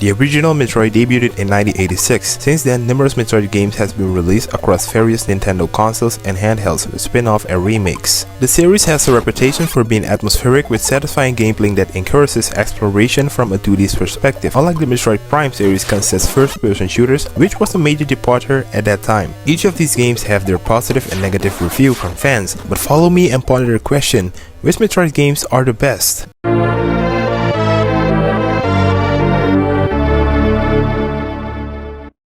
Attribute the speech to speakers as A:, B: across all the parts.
A: The original Metroid debuted in 1986. Since then, numerous Metroid games has been released across various Nintendo consoles and handhelds with spin-off and remakes. The series has a reputation for being atmospheric with satisfying gameplay that encourages exploration from a 2D perspective. Unlike the Metroid Prime series consists first-person shooters, which was a major departure at that time. Each of these games have their positive and negative review from fans, but follow me and ponder the question, which Metroid games are the best?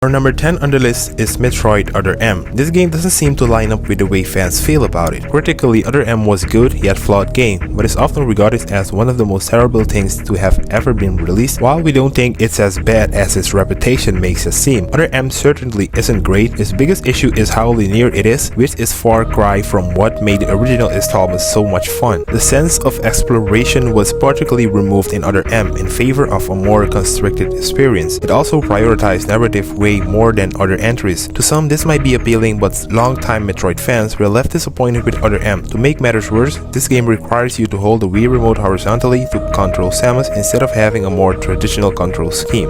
A: Our number 10 on the list is Metroid Other M. This game doesn't seem to line up with the way fans feel about it. Critically, Other M was good yet flawed game, but is often regarded as one of the most terrible things to have ever been released. While we don't think it's as bad as its reputation makes it seem, Other M certainly isn't great. Its biggest issue is how linear it is, which is far cry from what made the original installment so much fun. The sense of exploration was particularly removed in Other M in favor of a more constricted experience. It also prioritized narrative way more than other entries. To some, this might be appealing, but long-time Metroid fans were left disappointed with Other M. To make matters worse, this game requires you to hold the Wii remote horizontally to control Samus instead of having a more traditional control scheme.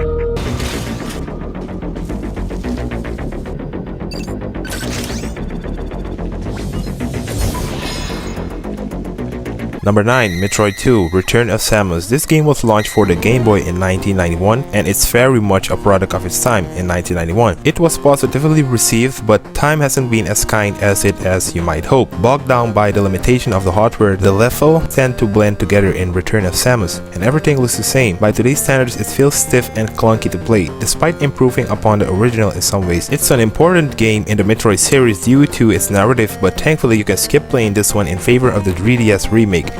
A: Number 9. Metroid 2 Return of Samus. This game was launched for the Game Boy in 1991 and it's very much a product of its time in 1991. It was positively received, but time hasn't been as kind as you might hope. Bogged down by the limitation of the hardware, the levels tend to blend together in Return of Samus, and everything looks the same. By today's standards, it feels stiff and clunky to play, despite improving upon the original in some ways. It's an important game in the Metroid series due to its narrative, but thankfully you can skip playing this one in favor of the 3DS remake.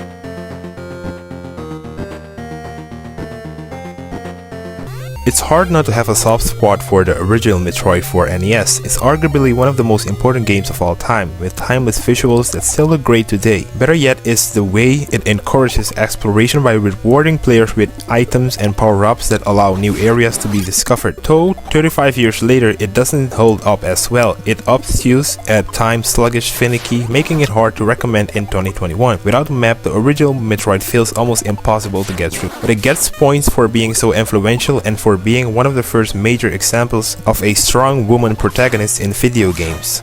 A: It's hard not to have a soft spot for the original Metroid for NES. It's arguably one of the most important games of all time, with timeless visuals that still look great today. Better yet is the way it encourages exploration by rewarding players with items and power-ups that allow new areas to be discovered. Though 35 years later, it doesn't hold up as well. It obtuse, at times sluggish, finicky, making it hard to recommend in 2021. Without a map, the original Metroid feels almost impossible to get through. But it gets points for being so influential and for being one of the first major examples of a strong woman protagonist in video games.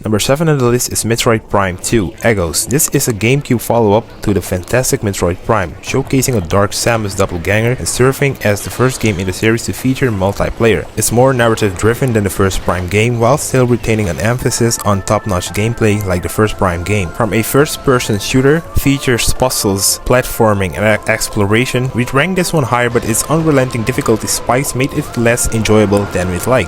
A: Number 7 on the list is Metroid Prime 2 Egos. This is a Gamecube follow-up to the fantastic Metroid Prime, showcasing a dark Samus doppelganger and serving as the first game in the series to feature multiplayer. It's more narrative-driven than the first Prime game, while still retaining an emphasis on top-notch gameplay like the first Prime game. From a first-person shooter, features puzzles, platforming, and exploration. We'd rank this one higher, but its unrelenting difficulty spikes made it less enjoyable than we'd like.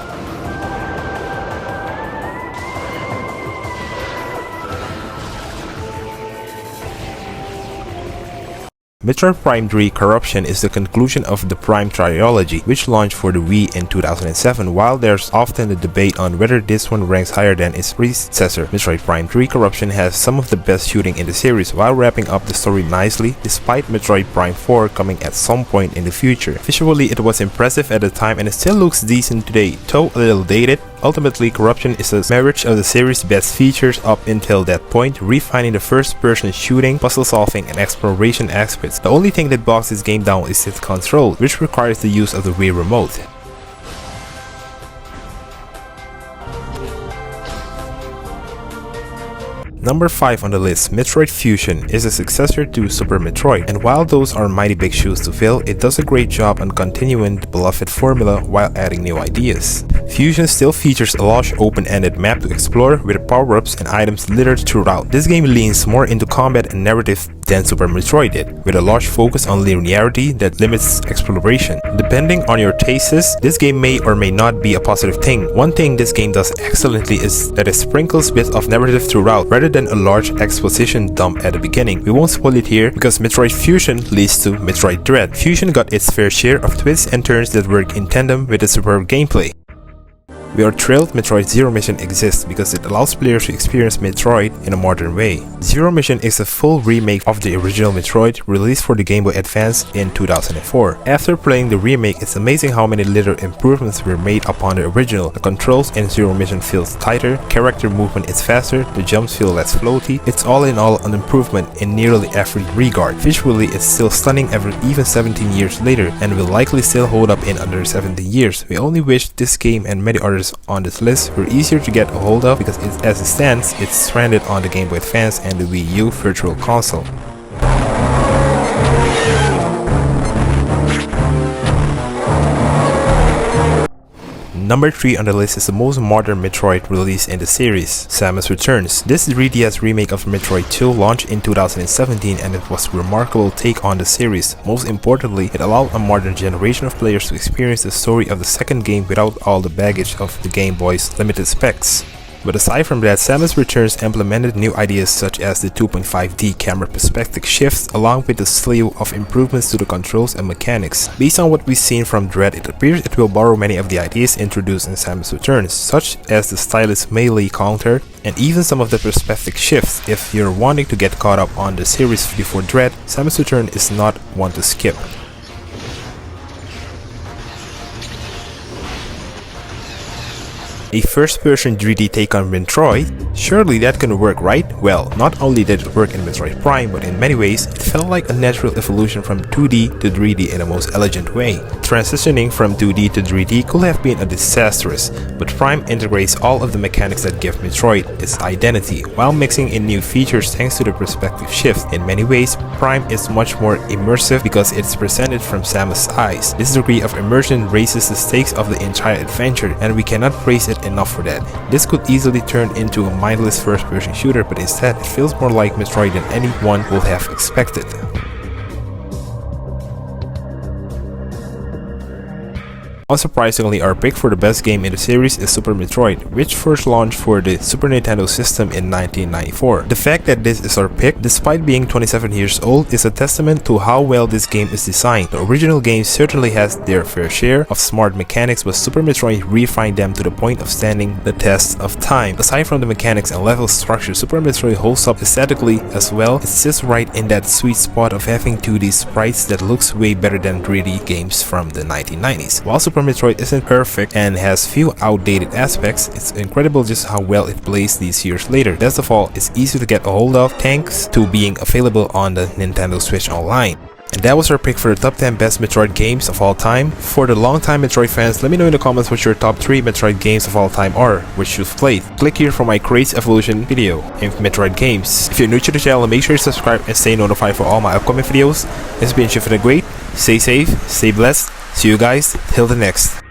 A: Metroid Prime 3 Corruption is the conclusion of the Prime trilogy, which launched for the Wii in 2007. While there's often a debate on whether this one ranks higher than its predecessor, Metroid Prime 3 Corruption has some of the best shooting in the series while wrapping up the story nicely, despite Metroid Prime 4 coming at some point in the future. Visually, it was impressive at the time and it still looks decent today, though a little dated. Ultimately, Corruption is a marriage of the series' best features up until that point, refining the first-person shooting, puzzle solving, and exploration aspects. The only thing that bogs this game down is its control, which requires the use of the Wii remote. Number 5 on the list, Metroid Fusion, is a successor to Super Metroid, and while those are mighty big shoes to fill, it does a great job on continuing the beloved formula while adding new ideas. Fusion still features a lush open-ended map to explore with power-ups and items littered throughout. This game leans more into combat and narrative than Super Metroid did, with a large focus on linearity that limits exploration. Depending on your tastes, this game may or may not be a positive thing. One thing this game does excellently is that it sprinkles bits of narrative throughout rather than a large exposition dump at the beginning. We won't spoil it here because Metroid Fusion leads to Metroid Dread. Fusion got its fair share of twists and turns that work in tandem with the superb gameplay. We are thrilled Metroid Zero Mission exists because it allows players to experience Metroid in a modern way. Zero Mission is a full remake of the original Metroid released for the Game Boy Advance in 2004. After playing the remake, it's amazing how many little improvements were made upon the original. The controls in Zero Mission feels tighter, character movement is faster, the jumps feel less floaty. It's all in all an improvement in nearly every regard. Visually, it's still stunning even 17 years later and will likely still hold up in under 70 years. We only wish this game and many others on this list were easier to get a hold of because as it stands, it's stranded on the Game Boy Advance and the Wii U Virtual Console. Number 3 on the list is the most modern Metroid release in the series, Samus Returns. This 3DS remake of Metroid 2 launched in 2017 and it was a remarkable take on the series. Most importantly, it allowed a modern generation of players to experience the story of the second game without all the baggage of the Game Boy's limited specs. But aside from that, Samus Returns implemented new ideas such as the 2.5D camera perspective shifts along with a slew of improvements to the controls and mechanics. Based on what we've seen from Dread, it appears it will borrow many of the ideas introduced in Samus Returns, such as the stylish melee counter and even some of the perspective shifts. If you're wanting to get caught up on the series before Dread, Samus Returns is not one to skip. A first-person 3D take on Metroid? Surely that can work, right? Well, not only did it work in Metroid Prime, but in many ways, it felt like a natural evolution from 2D to 3D in a most elegant way. Transitioning from 2D to 3D could have been a disastrous, but Prime integrates all of the mechanics that give Metroid its identity, while mixing in new features thanks to the perspective shift. In many ways, Prime is much more immersive because it's presented from Samus' eyes. This degree of immersion raises the stakes of the entire adventure, and we cannot praise it enough for that. This could easily turn into a mindless first-person shooter, but instead it feels more like Metroid than anyone would have expected. Unsurprisingly, our pick for the best game in the series is Super Metroid, which first launched for the Super Nintendo system in 1994. The fact that this is our pick, despite being 27 years old, is a testament to how well this game is designed. The original game certainly has their fair share of smart mechanics, but Super Metroid refined them to the point of standing the test of time. Aside from the mechanics and level structure, Super Metroid holds up aesthetically as well. It sits right in that sweet spot of having 2D sprites that looks way better than 3D games from the 1990s. While Super Metroid isn't perfect and has few outdated aspects, it's incredible just how well it plays these years later. Best of all, it's easy to get a hold of thanks to being available on the Nintendo Switch Online. And that was our pick for the top 10 best Metroid games of all time. For the long-time Metroid fans, let me know in the comments what your top 3 Metroid games of all time are, which you've played. Click here for my Craze Evolution video in Metroid games. If you're new to the channel, make sure you subscribe and stay notified for all my upcoming videos. It's been Civan the Great. Stay safe, stay blessed. See you guys till the next.